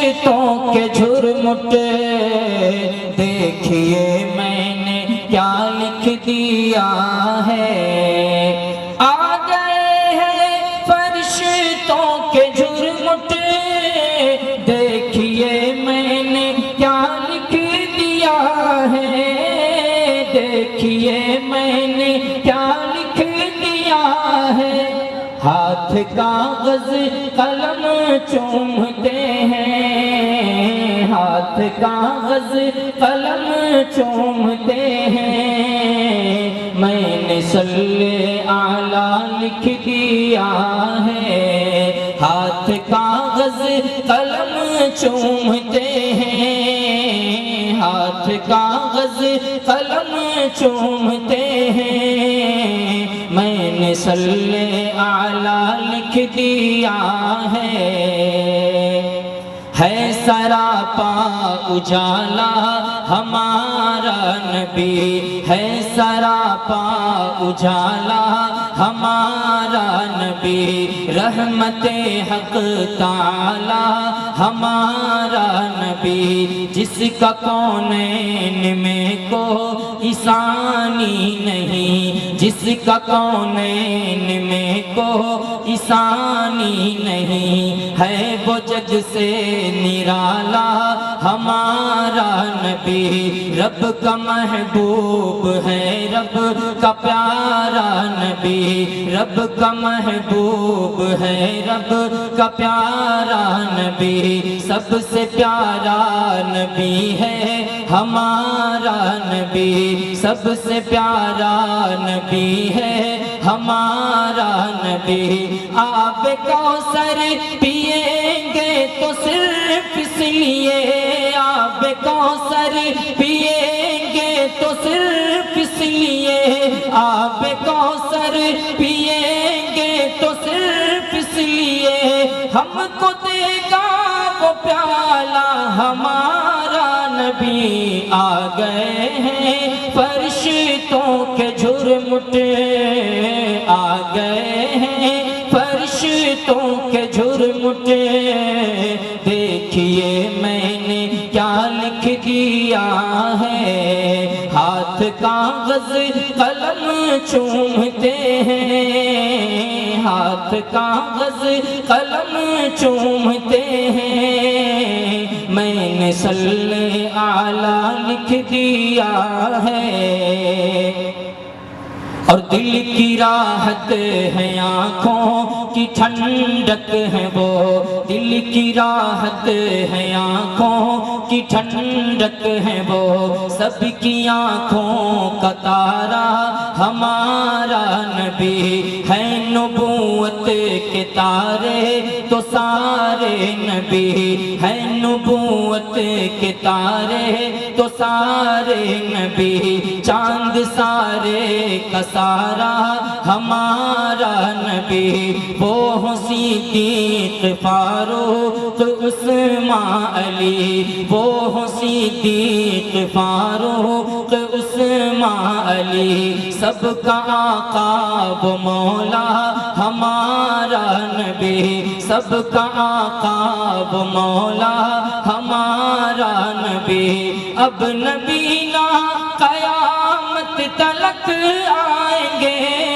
فرشتوں کے جھرمٹ دیکھیے میں نے کیا لکھ دیا ہے۔ آ گئے ہیں فرشتوں کے جھرمٹ دیکھیے میں نے کیا لکھ دیا ہے۔ دیکھیے میں نے کیا لکھ دیا ہے۔ ہاتھ کاغذ قلم چومتے ہیں، ہاتھ کاغذ قلم چومتے ہیں، میں نے صلی اعلیٰ لکھ دیا ہے۔ ہاتھ کاغذ قلم چومتے ہیں، ہاتھ کاغذ قلم چومتے ہیں، میں نے صلی اعلیٰ لکھ دیا ہے سراپا اجالا ہمارا نبی، ہے سراپا اجالا ہمارا نبی، رحمت حق تعالی ہمارا نبی، جس کا کونین میں کوئی ثانی نہیں، جس کا کونین میں کوئی ثانی نہیں، ہے وہ جگ سے نرالا ہمارا نبی، رب کا محبوب ہے، رب کا پیارا نبی، رب کا محبوب ہے، رب کا پیارا نبی، سب سے پیارا نبی ہے ہمارا نبی، سب سے پیارا نبی ہے ہمارا نبی۔ آب کوثر پیئیں گے تو صرف اس لیے، آب کوثر پیئیں گے تو صرف اس لیے، آب کوثر پیئیں گے تو صرف اس لیے، ہم کو دے گا وہ پیالہ ہمارا نبی۔ آ گئے ہیں فرشتوں کے جھرمٹ، آ گئے ہیں فرشتوں کے جھرمٹ، دیکھیے میں نے کیا لکھ دیا ہے۔ ہاتھ کاغذ قلم چومتے ہیں، ہاتھ کاغذ قلم چومتے ہیں، میں نے صلی اعلیٰ لکھ دیا ہے۔ اور دل کی راحت ہے آنکھوں کی ٹھنڈک ہے وہ، دل کی راحت ہے آنکھوں کی ٹھنڈک ہے وہ، سب کی آنکھوں کا تارا ہمارا نبی، ہے نبوت کے تارے تو سارے نبی، ہے نبوت کے تارے تو سارے نبی، چاند سارے کا سارا ہمارا نبی، وہ صدیق فاروق عثمان علی، وہ صدیق فاروق عثمان علی، سب کا آقا وہ مولا ہمارا نبی، سب کا آقا وہ مولا ہمارا نبی۔ اب نبی نہ قیامت تلک آئیں گے،